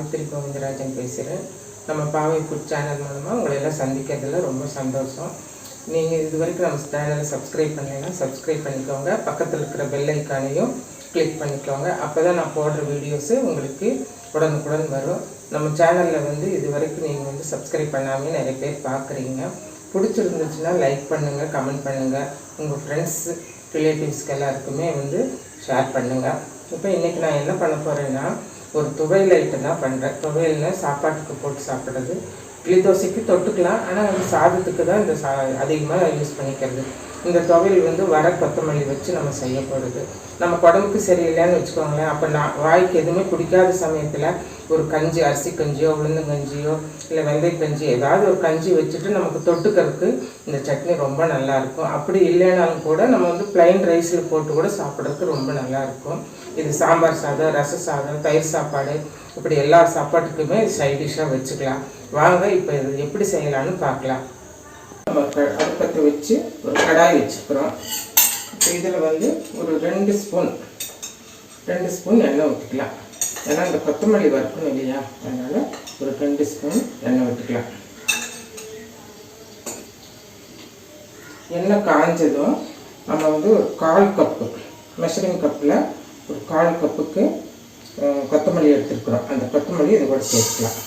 சாவித்திரி கோவிந்தராஜன் பேசுகிறேன். நம்ம பாவை ஃபுட் சேனல் மூலமாக உங்களை எல்லாம் சந்திக்கிறதுல ரொம்ப சந்தோஷம். நீங்கள் இது வரைக்கும் நம்ம சேனலை சப்ஸ்கிரைப் பண்ணலைன்னா சப்ஸ்கிரைப் பண்ணிக்கோங்க. பக்கத்தில் இருக்கிற பெல் ஐக்கானையும் கிளிக் பண்ணிக்கோங்க. அப்போ தான் நான் போடுற வீடியோஸு உங்களுக்கு உடனுக்குடன் வரும். நம்ம சேனலில் இது வரைக்கும் நீங்கள் சப்ஸ்கிரைப் பண்ணாமல் நிறைய பேர் பார்க்குறீங்க. பிடிச்சிருந்துச்சுன்னா லைக் பண்ணுங்கள், கமெண்ட் பண்ணுங்கள், உங்கள் ஃப்ரெண்ட்ஸ் ரிலேட்டிவ்ஸ்க்கு எல்லாருக்குமே ஷேர் பண்ணுங்கள். இப்போ இன்றைக்கி நான் என்ன பண்ண போகிறேன்னா, ஒரு துவையல் ஐட்டம் தான் பண்ணுறேன். துவையல்னா சாப்பாட்டுக்கு போட்டு சாப்பிட்றது. இட்லி தோசைக்கு தொட்டுக்கலாம், ஆனால் சாதத்துக்கு தான் இந்த அதிகமாக யூஸ் பண்ணிக்கிறது. இந்த துவையல் வர கொத்தமல்லி வச்சு நம்ம செய்ய போகிறது. நம்ம உடம்புக்கு சரியில்லைன்னு வச்சுக்கோங்களேன். அப்போ வாய்க்கு எதுவுமே பிடிக்காத சமயத்தில் ஒரு கஞ்சி, அரிசி கஞ்சியோ உளுந்தங்கஞ்சியோ இல்லை வெந்தய கஞ்சி ஏதாவது ஒரு கஞ்சி வச்சுட்டு நமக்கு தொட்டுக்கிறதுக்கு இந்த சட்னி ரொம்ப நல்லாயிருக்கும். அப்படி இல்லைனாலும் கூட நம்ம ப்ளைன் ரைஸில் போட்டு கூட சாப்பிட்றதுக்கு ரொம்ப நல்லாயிருக்கும். இது சாம்பார் சாதம், ரச சாதம், தயிர் சாப்பாடு, இப்படி எல்லா சாப்பாட்டுக்குமே சைட் டிஷ்ஷாக வச்சுக்கலாம். வாங்க இப்போ இது எப்படி செய்யலான்னு பார்க்கலாம். நம்ம அடுப்பத்தை வச்சு ஒரு கடாய் வச்சுக்கிறோம். இப்போ இதில் ஒரு 2 ஸ்பூன் எண்ணெய் ஊற்றிக்கலாம். ஏன்னா இந்த கொத்தமல்லி வறுக்கணும் இல்லையா, அதனால் ஒரு 2 ஸ்பூன் எண்ணெய் ஊற்றிக்கலாம். எண்ணெய் காஞ்சதும் நம்ம ஒரு 1/4 கப்பு மெஷரிங் கப்பில் ஒரு 1/4 கப்புக்கு கொத்தமல்லி எடுத்துருக்குறோம். அந்த கொத்தமல்லி இது கூட சேர்த்துக்கலாம்.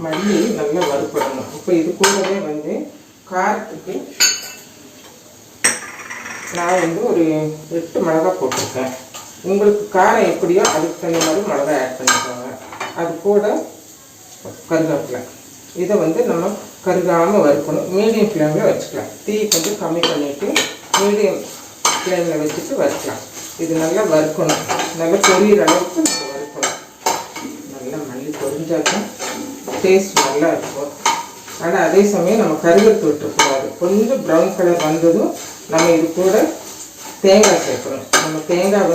மல்லி நல்லா வறுப்படணும். இப்போ இது கூடவே காரத்துக்கு நான் ஒரு 8 மிளகா போட்டிருக்கேன். உங்களுக்கு காரம் எப்படியோ அதுக்கு தகுந்த மாதிரி மிளகா ஆட் பண்ணிக்கோங்க. அது கூட கருவேப்பிலை. இதை நம்ம கருகாமல் வறுக்கணும். மீடியம் ஃப்ளேமில் வச்சுக்கலாம். தீ கொஞ்சம் கம்மி பண்ணிவிட்டு மீடியம் ஃப்ளேமில் வச்சுட்டு வறுக்கலாம். இது நல்லா வறுக்கணும். நல்லா பொரியிற அளவுக்கு நம்ம வறுக்கணும். நல்லா மல்லி பொரிஞ்சாக்கும் டேஸ்ட் நல்லா இருக்கும். ஆனால் அதே சமயம் நம்ம கருவேப்பிலை விட்டுக்கூடாது. கொஞ்சம் ப்ரௌன் கலர் வந்ததும் நம்ம இது கூட தேங்காய் சேர்க்கணும். நம்ம தேங்காய்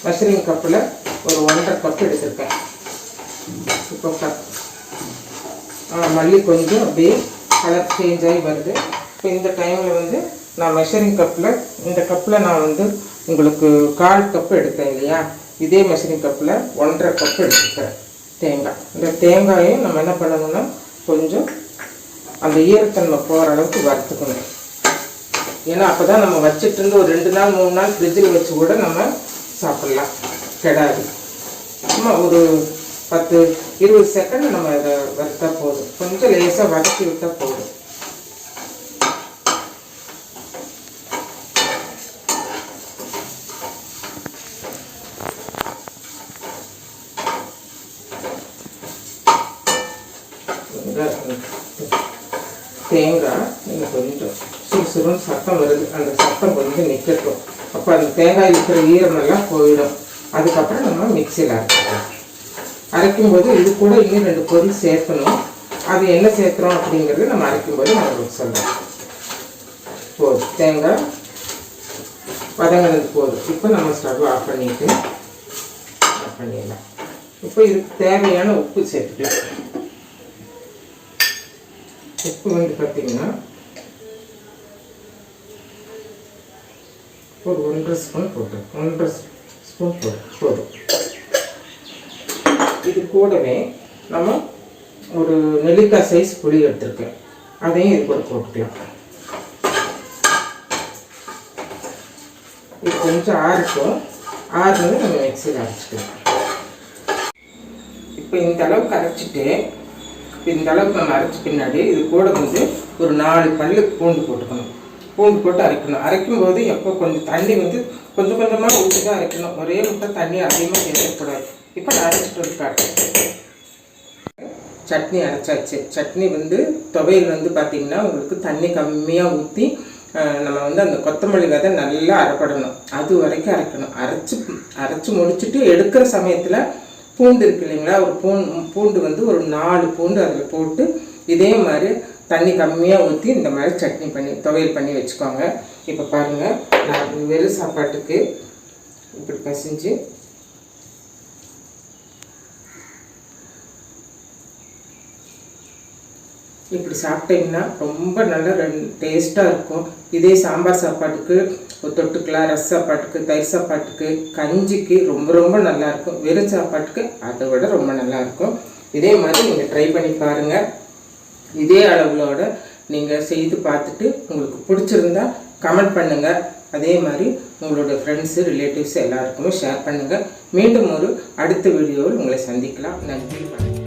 மெஷரிங் கப்பில் ஒரு 1.5 கப் எடுத்திருக்கேன். இப்போ மல்லி கொஞ்சம் அப்படியே கலர் சேஞ்ச் ஆகி வருது. இப்போ இந்த டைமில் நான் மெஷரிங் கப்பில் இந்த கப்பில் நான் உங்களுக்கு 1/4 கப்பு எடுத்தேன் இல்லையா, இதே மெஷரிங் கப்பில் 1.5 கப்பு எடுத்துக்கிறேன் தேங்காய். இந்த தேங்காயும் நம்ம என்ன பண்ணணும்னா கொஞ்சம் அந்த ஈரத்தன்மை போகிற அளவுக்கு வறுத்துக்கணும். ஏன்னா அப்போ தான் நம்ம வச்சுட்டு இருந்து ஒரு 2 நாள் 3 நாள் ஃப்ரிட்ஜில் வச்சு கூட நம்ம சாப்பிட்லாம், கெடாது. சும்மா ஒரு 10-20 செகண்ட் நம்ம அதை வறுத்தா போதும். கொஞ்சம் லேசாக வதக்கி விட்டால் போதும். தேங்காய் கொஞ்சம் சுறுசுறுன்னு சத்தம் வருது. அந்த சத்தம் கொஞ்சம் நிற்கட்டும். அப்போ அந்த தேங்காய் இருக்கிற ஈரமெல்லாம் போயிடும். அதுக்கப்புறம் நம்ம மிக்சியில் அரைச்சிக்கலாம். அரைக்கும்போது இது கூட இன்னும் 2 பொருள் சேர்க்கணும். அது என்ன சேர்க்குறோம் அப்படிங்கிறது நம்ம அரைக்கும்போது நான் உங்களுக்கு சொல்கிறேன். போதும், தேங்காய் வதங்கினது போதும். இப்போ நம்ம ஸ்டவ் ஆஃப் பண்ணிடலாம். இப்போ இதுக்கு தேவையான உப்பு சேர்த்துக்கலாம். உப்பு பார்த்திங்கன்னா ஒரு 1.5 ஸ்பூன் போட்டு 1.5 ஸ்பூன் போதும். இது கூடவே நம்ம ஒரு நெல்லிக்காய் சைஸ் புளி எடுத்துருக்கேன். அதையும் இது கூட போட்டுக்கலாம். இது கொஞ்சம் ஆறட்டும். ஆறுனது நம்ம மிக்சியில் அரைச்சிக்கலாம். இப்போ இந்த அளவுக்கு அரைச்சிட்டு இந்த அளவுக்கு நம்ம அரைச்ச பின்னாடி இது கூட ஒரு 4 பல்லு பூண்டு போட்டுக்கணும். பூண்டு போட்டு அரைக்கணும். அரைக்கும்போது எப்போ கொஞ்சம் தண்ணி கொஞ்சம் கொஞ்சமாக ஊற்றி தான் அரைக்கணும். ஒரே முட்டை தண்ணி அதிகமாக சேர்க்கக்கூடாது. இப்போ நான் அரைச்சிட்டு காட்டுறேன். சட்னி அரைச்சாச்சு. சட்னி துவையல் பார்த்திங்கன்னா உங்களுக்கு தண்ணி கம்மியாக ஊற்றி நம்ம அந்த கொத்தமல்லி விதை நல்லா அரைப்படணும். அது வரைக்கும் அரைக்கணும். அரைச்சி முடிச்சுட்டு எடுக்கிற சமயத்தில் பூண்டு இருக்கு இல்லைங்களா, ஒரு பூண்டு ஒரு 4 பூண்டு அதில் போட்டு இதே மாதிரி தண்ணி கம்மியாக ஊற்றி இந்த மாதிரி சட்னி துவையல் பண்ணி வச்சுக்கோங்க. இப்போ பாருங்கள், நான் வெறும் சாப்பாட்டுக்கு இப்படி பசிஞ்சு இப்படி சாப்பிட்டீங்கன்னா ரொம்ப நல்லா டேஸ்ட்டாக இருக்கும். இதே சாம்பார் சாப்பாட்டுக்கு தொட்டுக்கலாம், ரச சாப்பாட்டுக்கு, தயிர் சாப்பாட்டுக்கு, கஞ்சிக்கு ரொம்ப ரொம்ப நல்லாயிருக்கும். வெறும் சாப்பாட்டுக்கு அதை விட ரொம்ப நல்லாயிருக்கும். இதே மாதிரி நீங்கள் ட்ரை பண்ணி பாருங்கள். இதே அளவுகளோட நீங்கள் செய்து பார்த்துட்டு உங்களுக்கு பிடிச்சிருந்தா கமெண்ட் பண்ணுங்கள். அதே மாதிரி உங்களோட ஃப்ரெண்ட்ஸு, ரிலேட்டிவ்ஸ் எல்லாருக்குமே ஷேர் பண்ணுங்கள். மீண்டும் ஒரு அடுத்த வீடியோவில் உங்களை சந்திக்கலாம். நன்றி, வணக்கம்.